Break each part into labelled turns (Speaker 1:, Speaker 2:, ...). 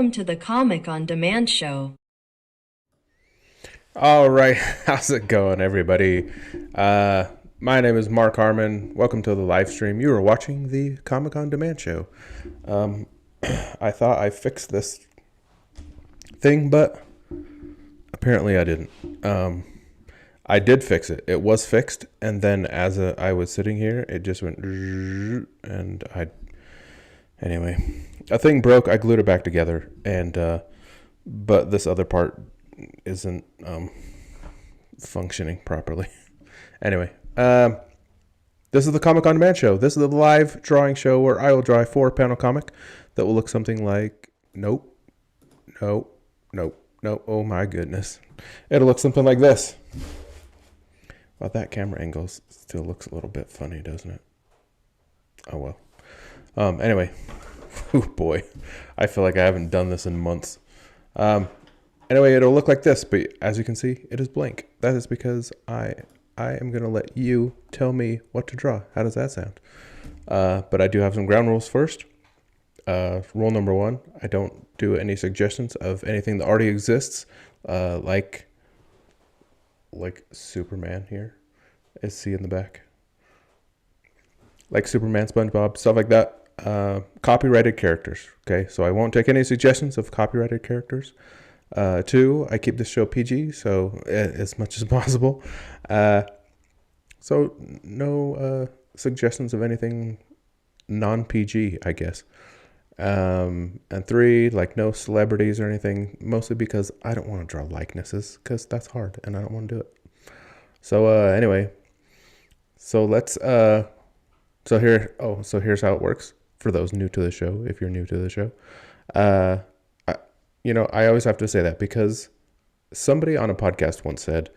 Speaker 1: Welcome to the Comic on Demand show.
Speaker 2: All right, how's it going, everybody? My name is Mark Harmon. Welcome to the live stream. You are watching the Comic on Demand show. I thought I fixed this thing, but apparently I didn't. I did fix it. It was fixed, and then as I was sitting here, it just went, and anyway, a thing broke. I glued it back together, and but this other part isn't functioning properly. Anyway, this is the Comic on Demand show. This is the live drawing show where I will draw a 4-panel comic that will look something like, nope. Oh my goodness. It'll look something like this. Well, that camera angle still looks a little bit funny, doesn't it? Oh well. Anyway, oh boy, I feel like I haven't done this in months. Anyway, it'll look like this, but as you can see, it is blank. That is because I am going to let you tell me what to draw. How does that sound? But I do have some ground rules first. Rule number 1, I don't do any suggestions of anything that already exists, like Superman here. Is C in the back? Like Superman, SpongeBob, stuff like that. Copyrighted characters, okay? So I won't take any suggestions of copyrighted characters. 2, I keep this show PG, so as much as possible. So no suggestions of anything non-PG, I guess. And 3, like no celebrities or anything, mostly because I don't want to draw likenesses, because that's hard, and I don't want to do it. So anyway, so let's so here's how it works for those new to the show. If you're new to the show, I always have to say that because somebody on a podcast once said,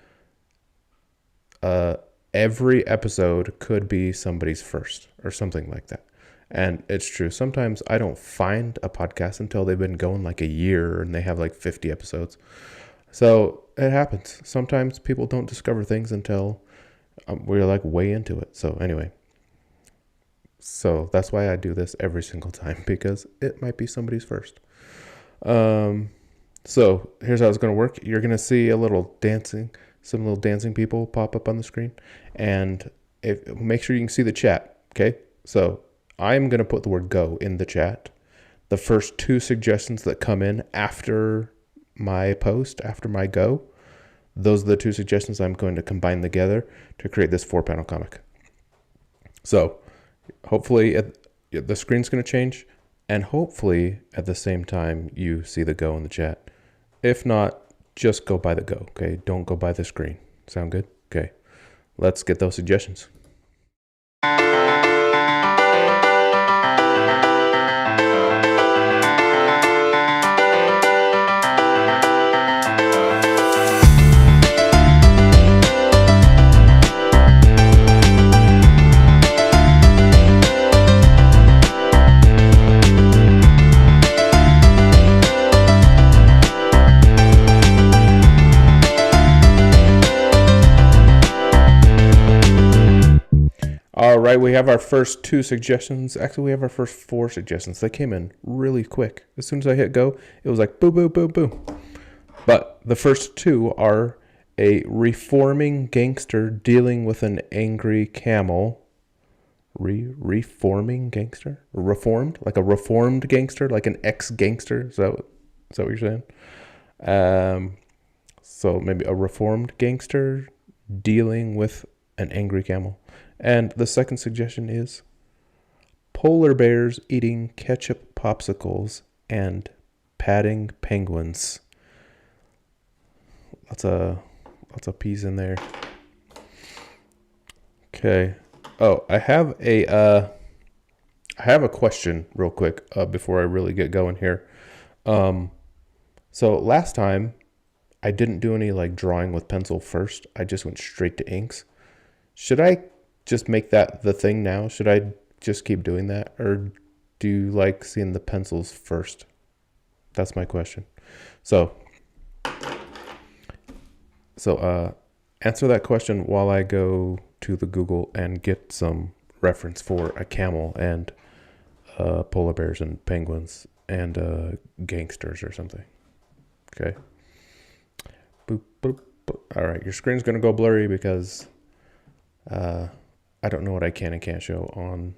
Speaker 2: every episode could be somebody's first or something like that. And it's true. Sometimes I don't find a podcast until they've been going like a year and they have like 50 episodes. So it happens. Sometimes people don't discover things until we're like way into it. So anyway, so that's why I do this every single time, because it might be somebody's first. So here's how it's going to work. You're going to see some little dancing people pop up on the screen, and make sure you can see the chat. Okay. So I'm going to put the word go in the chat. The first 2 suggestions that come in after my post, after my go, those are the 2 suggestions I'm going to combine together to create this 4-panel comic. So hopefully the screen's going to change. And hopefully, at the same time, you see the go in the chat. If not, just go by the go, okay? Don't go by the screen. Sound good? Okay. Let's get those suggestions. All right, we have our first 2 suggestions. Actually, we have our first 4 suggestions. They came in really quick. As soon as I hit go, it was like boom, boom, boom, boom. But the first 2 are a reforming gangster dealing with an angry camel. Reforming gangster? Reformed? Like a reformed gangster? Like an ex-gangster? Is that what you're saying? So maybe a reformed gangster dealing with an angry camel. And the second suggestion is polar bears eating ketchup popsicles and patting penguins. Lots of peas in there. Okay. Oh, I have a question real quick before I really get going here. So last time I didn't do any like drawing with pencil first. I just went straight to inks. Should I just make that the thing now? Should I just keep doing that, or do you like seeing the pencils first? That's my question. So answer that question while I go to the Google and get some reference for a camel and polar bears and penguins and Gangsters or something. Okay. Boop, boop, boop. All right, your screen's going to go blurry because I don't know what I can and can't show on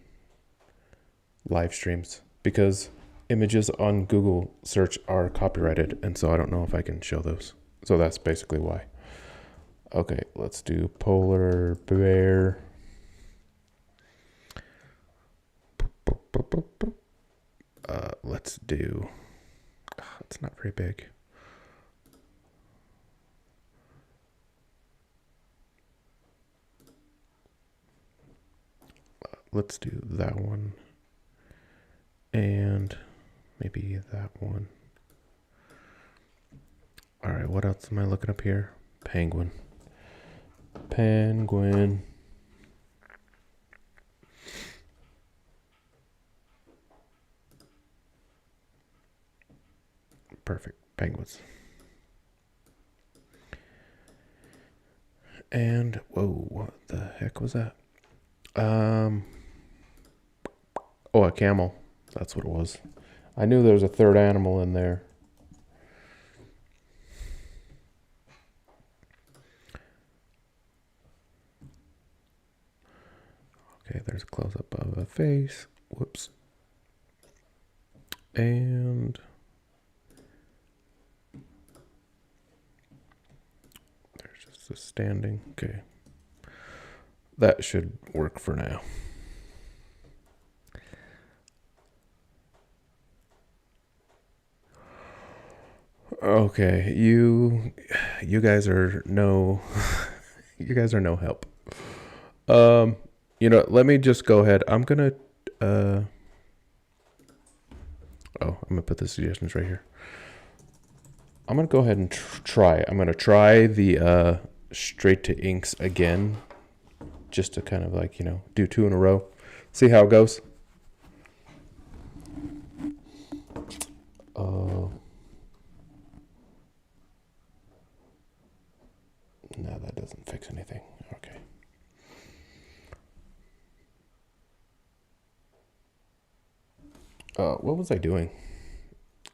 Speaker 2: live streams because images on Google search are copyrighted, and so I don't know if I can show those. So that's basically why. Okay, let's do polar bear. Let's do, it's not very big. Let's do that one. And maybe that one. All right, what else am I looking up here? Penguin. Penguin. Perfect. Penguins. And, whoa, what the heck was that? Oh, a camel. That's what it was. I knew there was a third animal in there. Okay, there's a close-up of a face. Whoops. And there's just a standing. Okay. That should work for now. Okay, you guys are no you guys are no help. Let me just go ahead. I'm gonna put the suggestions right here. I'm gonna go ahead and try. I'm gonna try the straight to inks again, just to kind of like, do 2 in a row. See how it goes. No, that doesn't fix anything. Okay. What was I doing?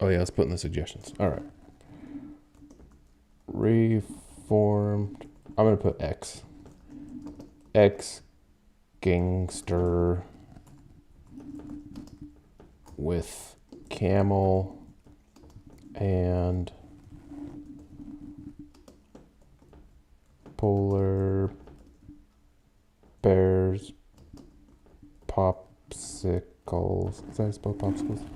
Speaker 2: Oh yeah, let's put in the suggestions. All right. Reformed. I'm gonna put X. X Gangster with camel and polar bears popsicles. Is that how you spell popsicles?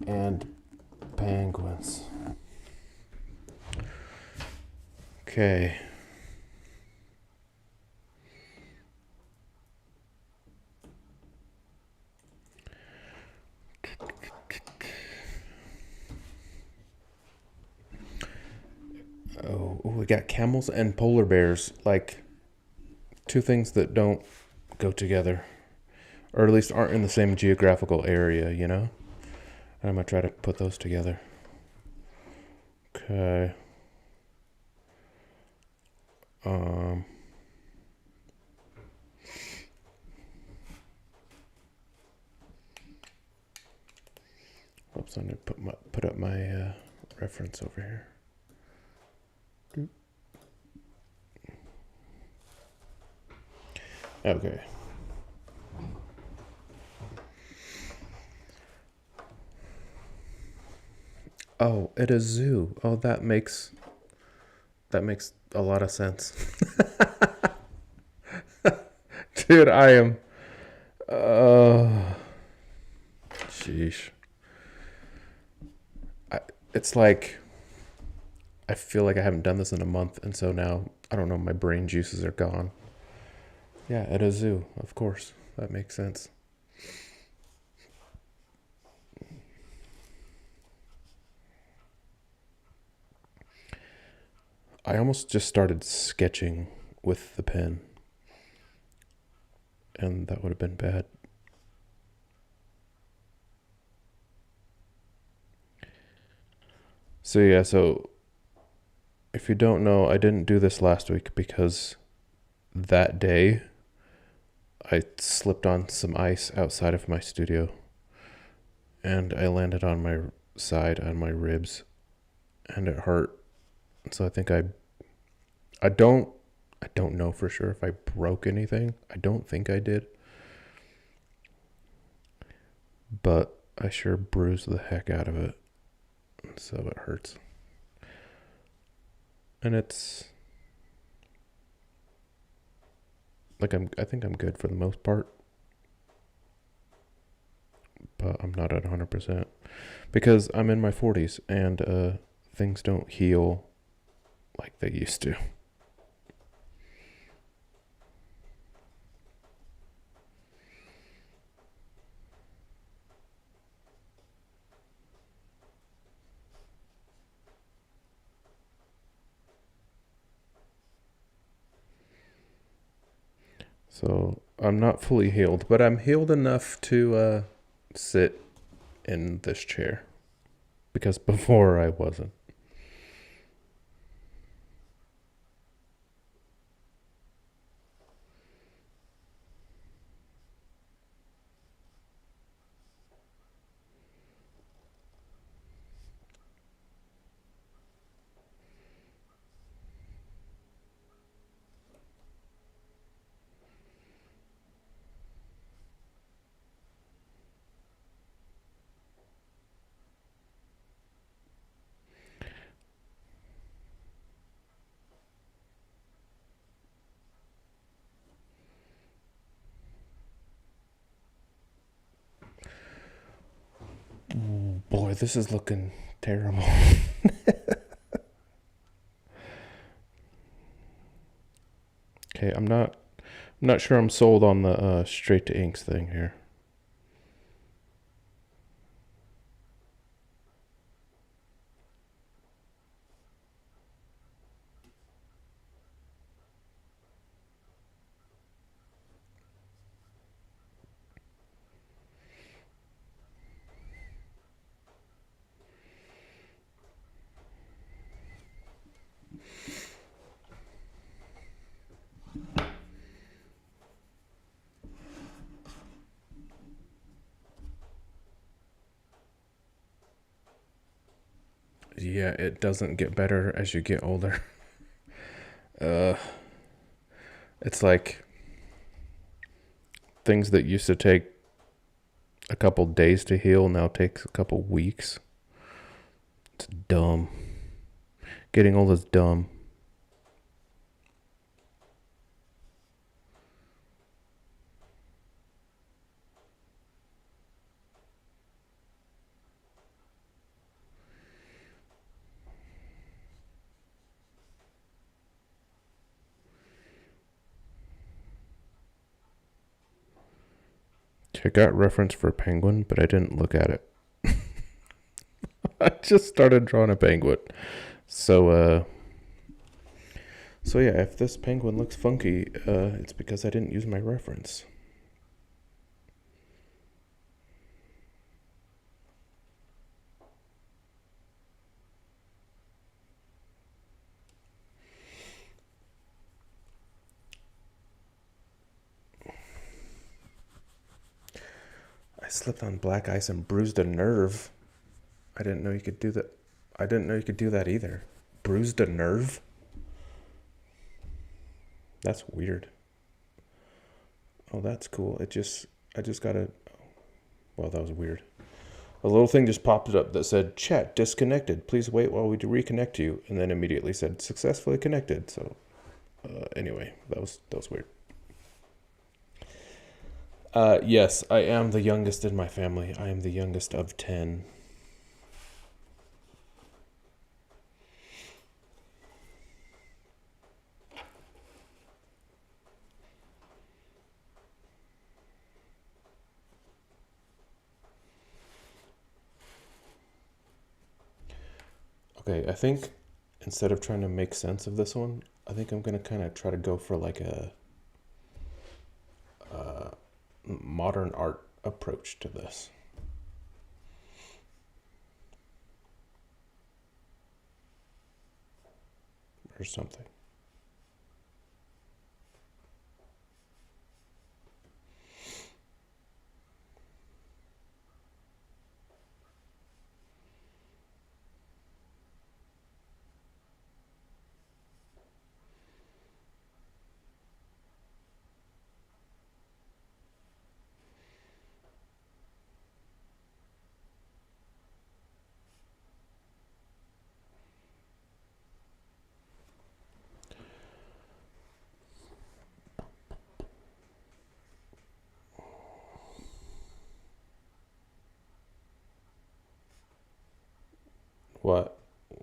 Speaker 2: And penguins. Okay. Oh, we got camels and polar bears, like 2 things that don't go together, or at least aren't in the same geographical area, I'm gonna try to put those together. Okay. Oops, I'm gonna put up my reference over here. Okay. Oh, at a zoo. Oh, that makes a lot of sense. Dude, I am sheesh. It's like I feel like I haven't done this in a month, and so now I don't know, my brain juices are gone. Yeah, at a zoo, of course. That makes sense. I almost just started sketching with the pen, and that would have been bad. So yeah, if you don't know, I didn't do this last week because that day I slipped on some ice outside of my studio, and I landed on my side on my ribs, and it hurt. So I don't I don't know for sure if I broke anything. I don't think I did, but I sure bruised the heck out of it. So it hurts. And it's like I think I'm good for the most part, but I'm not at 100% because I'm in my 40s and things don't heal like they used to. So I'm not fully healed, but I'm healed enough to sit in this chair because before I wasn't. Boy, this is looking terrible. Okay, I'm not sure I'm sold on the straight to inks thing here. Yeah, it doesn't get better as you get older. Uh, it's like things that used to take a couple days to heal now takes a couple weeks. It's dumb. Getting old is dumb. I got reference for a penguin, but I didn't look at it. I just started drawing a penguin. So yeah, if this penguin looks funky, it's because I didn't use my reference. I slipped on black ice and bruised a nerve. I didn't know you could do that. I didn't know you could do that either. Bruised a nerve? That's weird. Oh, that's cool. I just got a. Well, that was weird. A little thing just popped up that said, "Chat disconnected. Please wait while we reconnect you," and then immediately said, "Successfully connected." So, anyway, that was weird. Yes, I am the youngest in my family. I am the youngest of 10. Okay, I think instead of trying to make sense of this one, I think I'm gonna kind of try to go for like a modern art approach to this. Or something.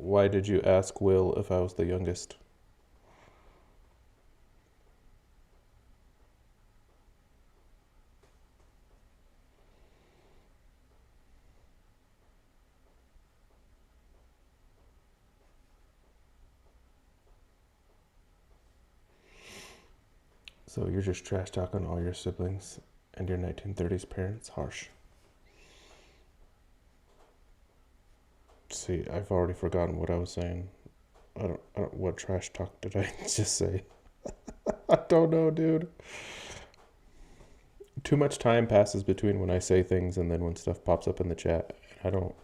Speaker 2: Why did you ask Will if I was the youngest? So you're just trash talking all your siblings and your 1930s parents? Harsh. See, I've already forgotten what I was saying. What trash talk did I just say? I don't know, dude. Too much time passes between when I say things and then when stuff pops up in the chat. I don't.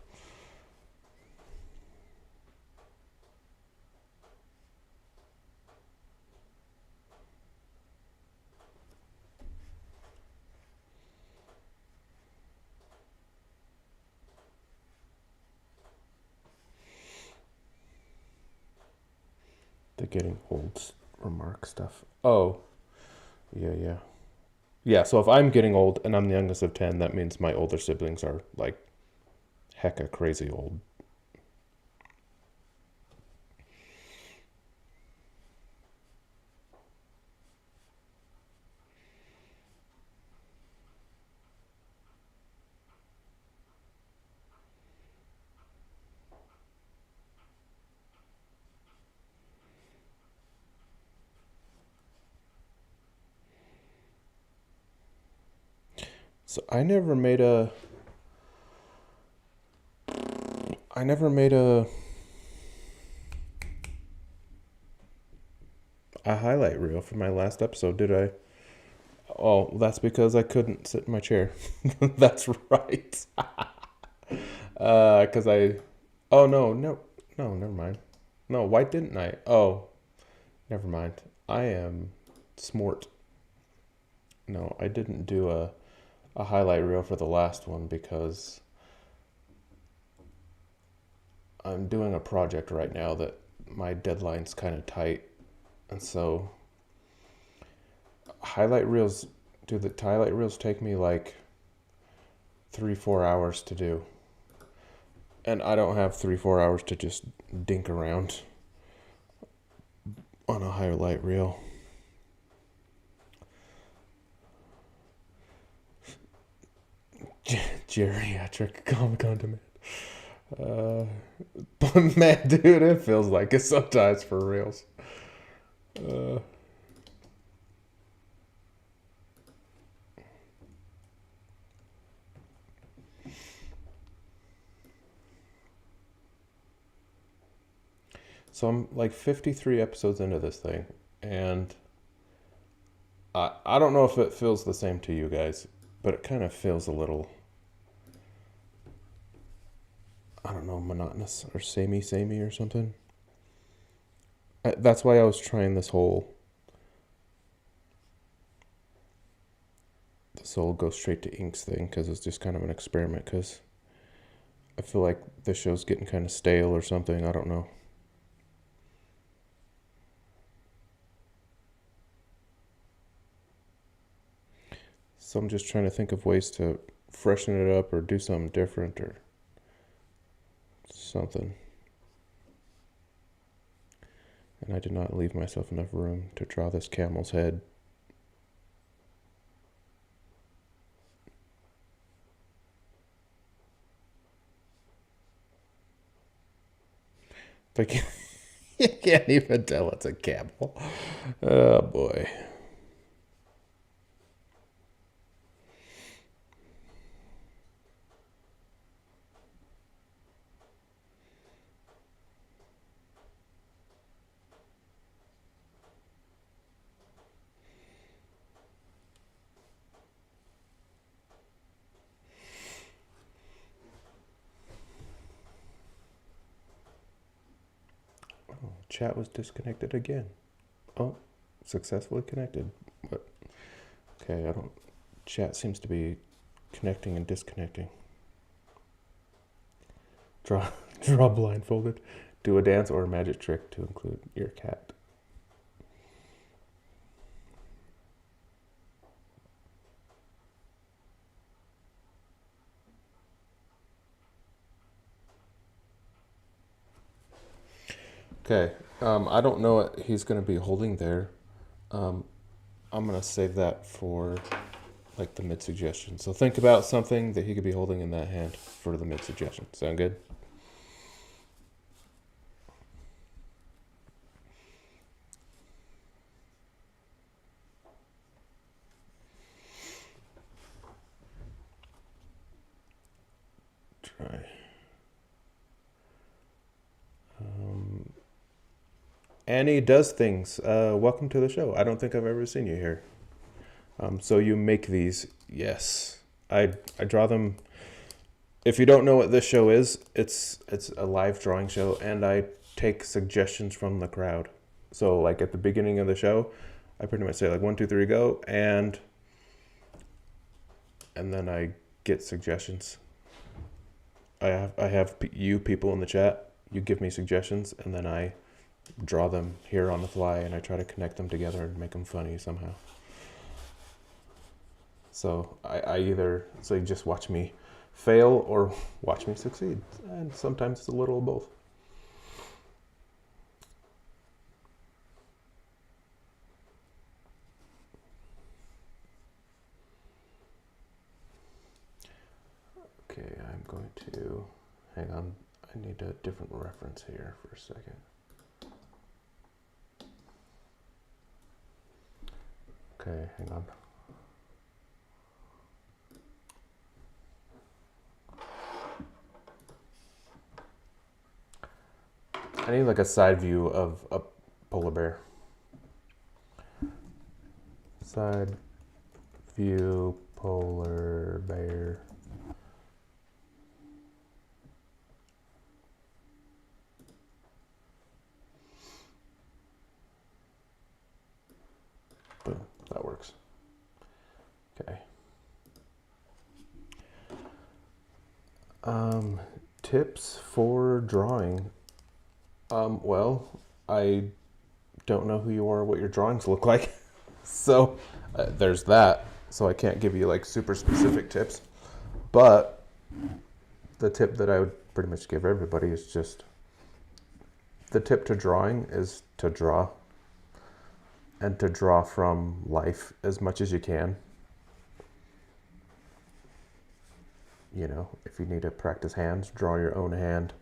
Speaker 2: The getting old remark stuff. Oh, yeah. Yeah, so if I'm getting old and I'm the youngest of 10, that means my older siblings are like hecka crazy old. So I never made a highlight reel for my last episode, did I? Oh, that's because I couldn't sit in my chair. That's right. Cause I, oh no, never mind. No, why didn't I? Oh, never mind. I am smart. No, I didn't do a highlight reel for the last one because I'm doing a project right now that my deadline's kind of tight, and so highlight reels. Do the highlight reels take me like 3-4 hours to do? And I don't have 3-4 hours to just dink around on a highlight reel. Geriatric comic on demand. But man, dude, it feels like it sometimes for reals. So I'm like 53 episodes into this thing, and I don't know if it feels the same to you guys, but it kind of feels a little, I don't know, monotonous or samey or something. That's why I was trying this whole go straight to inks thing, because it's just kind of an experiment, because I feel like the show's getting kind of stale or something. I don't know. So I'm just trying to think of ways to freshen it up or do something different or something. And I did not leave myself enough room to draw this camel's head. Like, you can't even tell it's a camel. Oh boy. Chat was disconnected again. Oh, successfully connected. But okay, I don't. Chat seems to be connecting and disconnecting. Draw, draw blindfolded. Do a dance or a magic trick to include your cat. Okay. I don't know what he's going to be holding there. Um, I'm going to save that for like the mid suggestion. So think about something that he could be holding in that hand for the mid suggestion. Sound good? Try. Annie does things. Welcome to the show. I don't think I've ever seen you here. So you make these. Yes. I draw them. If you don't know what this show is, it's a live drawing show, and I take suggestions from the crowd. So like at the beginning of the show, I pretty much say like 1, 2, 3, go, and then I get suggestions. I have you people in the chat. You give me suggestions, and then I draw them here on the fly, and I try to connect them together and make them funny somehow. So I either so you just watch me fail or watch me succeed, and sometimes it's a little of both. Okay, I'm going to hang on. I need a different reference here for a second. Okay, hang on. I need like a side view of a polar bear. Side view polar bear. Boom, that works. Okay. Tips for drawing. Well, I don't know who you are, what your drawings look like. So there's that. So I can't give you like super specific tips. But the tip that I would pretty much give everybody is just the tip to drawing is to draw, and to draw from life as much as you can. You know, if you need to practice hands, draw your own hand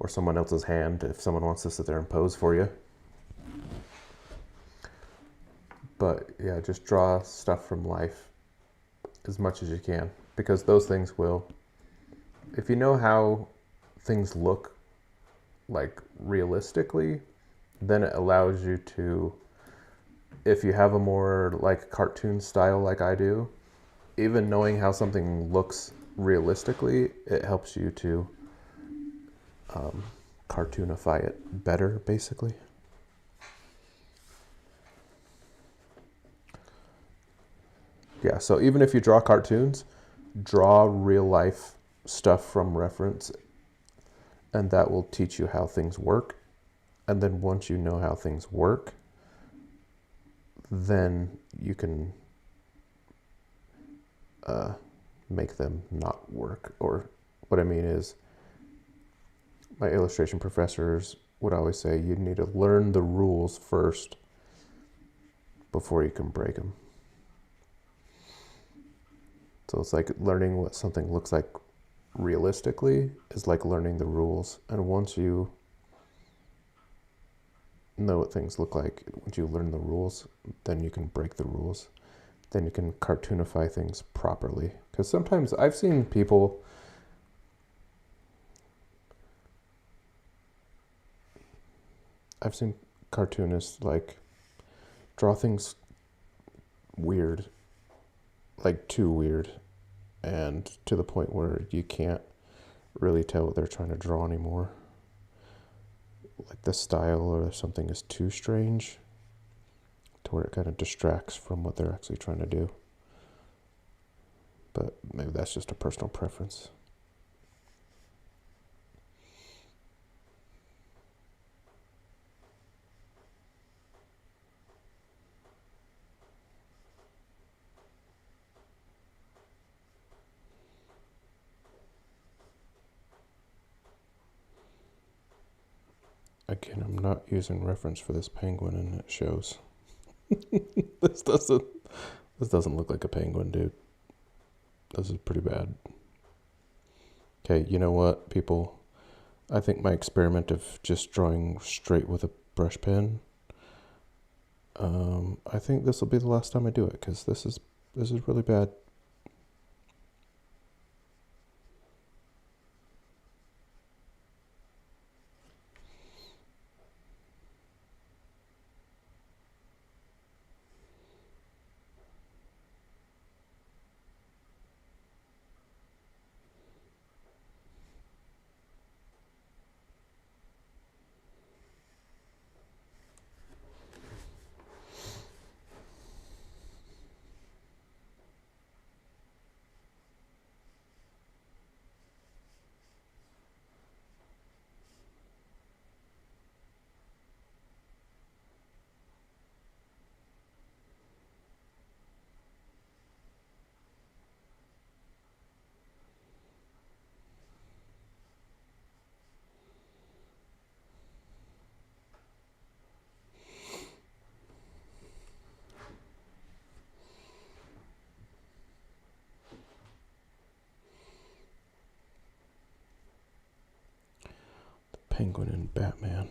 Speaker 2: or someone else's hand if someone wants to sit there and pose for you. But yeah, just draw stuff from life as much as you can, because those things will, if you know how things look like realistically, then it allows you to, if you have a more like cartoon style like I do, even knowing how something looks realistically, it helps you to cartoonify it better, basically. Yeah, so even if you draw cartoons, draw real life stuff from reference, and that will teach you how things work. And then once you know how things work, then you can make them not work. Or what I mean is, my illustration professors would always say you need to learn the rules first before you can break them. So it's like learning what something looks like realistically is like learning the rules. And once you know what things look like, once you learn the rules, then you can break the rules. Then you can cartoonify things properly. Because sometimes I've seen people cartoonists like draw things weird, like too weird, and to the point where you can't really tell what they're trying to draw anymore. Like the style or something is too strange to where it kind of distracts from what they're actually trying to do. But maybe that's just a personal preference. Again, I'm not using reference for this penguin, and it shows. This doesn't look like a penguin, dude. This is pretty bad. Okay, you know what, people? I think my experiment of just drawing straight with a brush pen, I think this will be the last time I do it, because this is really bad. Penguin and Batman.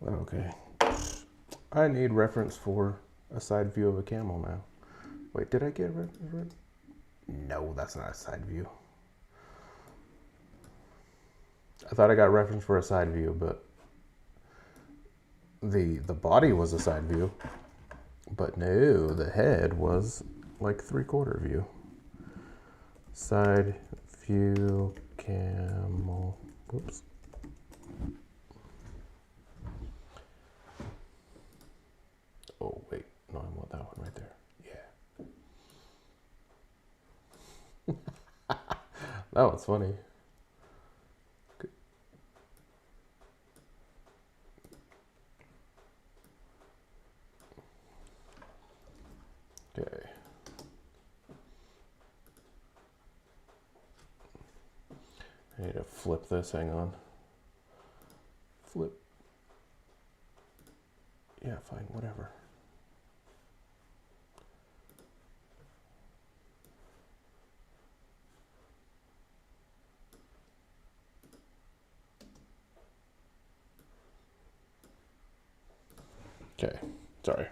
Speaker 2: Okay. I need reference for a side view of a camel now. Wait, did I get reference? No, that's not a side view. I thought I got reference for a side view, but the body was a side view. But no, the head was like 3/4 view. Side view camel. Whoops. Oh, wait. No, I want that one right there. Yeah. That was funny. Okay. I need to flip this. Hang on. Flip. Yeah, fine. Whatever. Okay, sorry.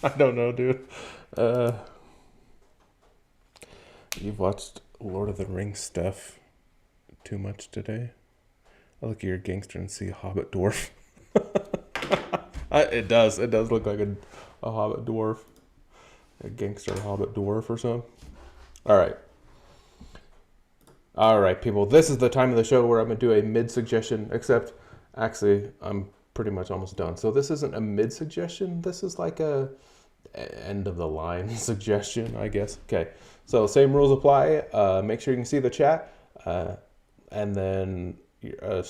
Speaker 2: I don't know, dude. Uh, you've watched Lord of the Rings stuff too much today. I look at your gangster and see a hobbit dwarf. It does. It does look like a hobbit dwarf. A gangster hobbit dwarf or something. All right. All right, people. This is the time of the show where I'm going to do a mid-suggestion, except actually I'm pretty much almost done. So this isn't a mid-suggestion. This is like a end-of-the-line suggestion, I guess. Okay. So same rules apply. Make sure you can see the chat. And then a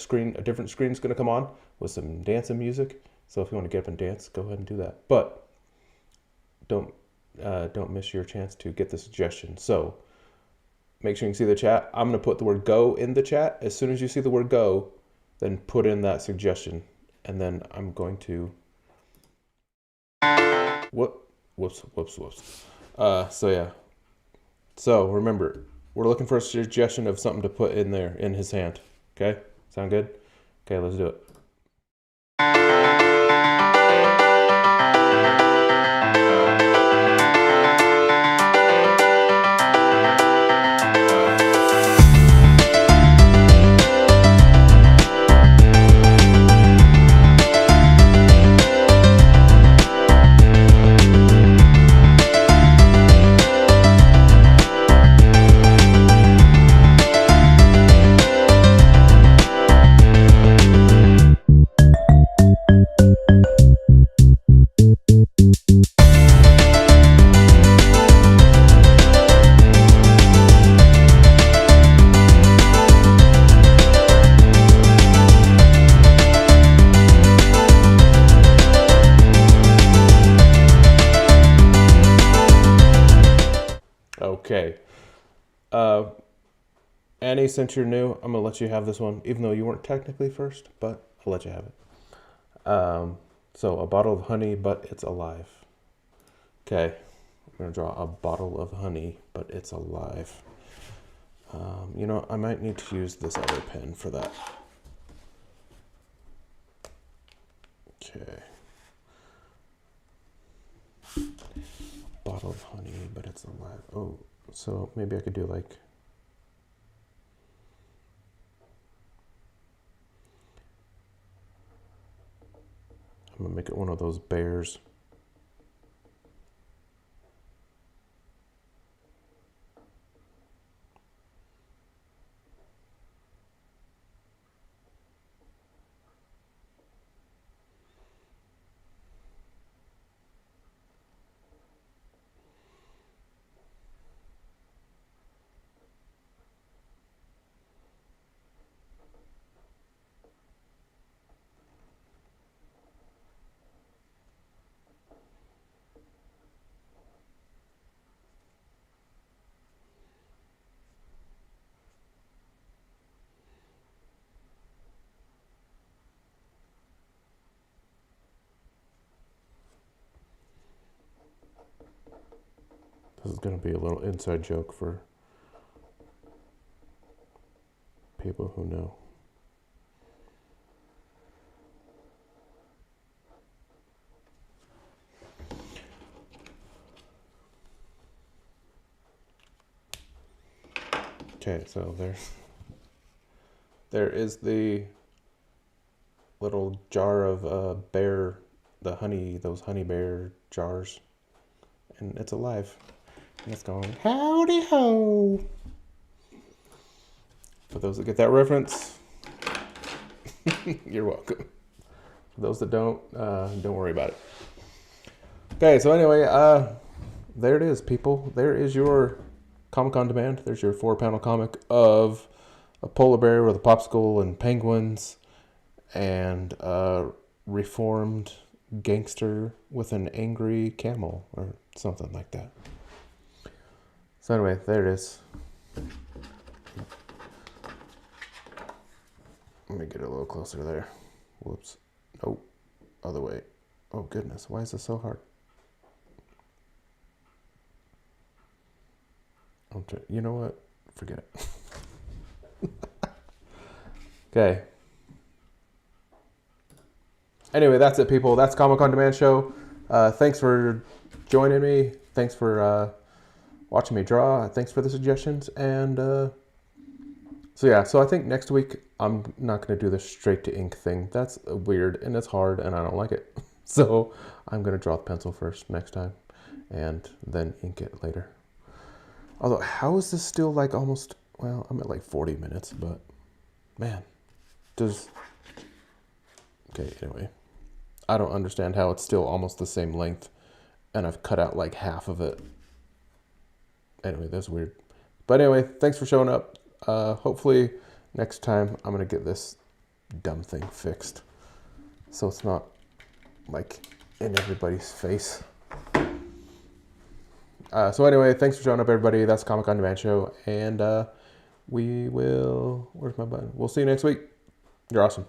Speaker 2: different screen is going to come on with some dancing music. So if you want to get up and dance, go ahead and do that. But don't miss your chance to get the suggestion. So make sure you can see the chat. I'm going to put the word go in the chat. As soon as you see the word go, then put in that suggestion. And then I'm going to... Whoops. So yeah. So remember, we're looking for a suggestion of something to put in there in his hand. Okay? Sound good? Okay, let's do it. Okay. Annie, since you're new, I'm going to let you have this one, even though you weren't technically first, but I'll let you have it. So, a bottle of honey, but it's alive. Okay. I'm going to draw a bottle of honey, but it's alive. You know, I might need to use this other pen for that. Okay. Bottle of honey, but it's alive. Oh, so maybe I could do like... I'm gonna make it one of those bears. This is going to be a little inside joke for people who know. Okay, so there is the little jar of bear, those honey bear jars, and it's alive. And it's going, howdy ho. For those that get that reference, you're welcome. For those that don't worry about it. Okay, so anyway, there it is, people. There is your Comic on Demand. There's your 4-panel comic of a polar bear with a popsicle and penguins and a reformed gangster with an angry camel or something like that. So anyway, there it is. Let me get a little closer there. Whoops. Nope. Other way. Oh goodness, why is this so hard? You know what? Forget it. Okay. Anyway, that's it, people. That's Comic on Demand show. Thanks for joining me. Thanks for watching me draw. Thanks for the suggestions. And so I think next week I'm not going to do the straight to ink thing. That's weird and it's hard and I don't like it. So I'm going to draw with pencil first next time and then ink it later. Although, how is this still like almost, well, I'm at like 40 minutes, but man, okay, anyway. I don't understand how it's still almost the same length and I've cut out like half of it. Anyway, that's weird. But anyway, thanks for showing up. Hopefully next time I'm going to get this dumb thing fixed so it's not like in everybody's face. So anyway, thanks for showing up, everybody. That's Comic On Demand Show. And we will, where's my button? We'll see you next week. You're awesome.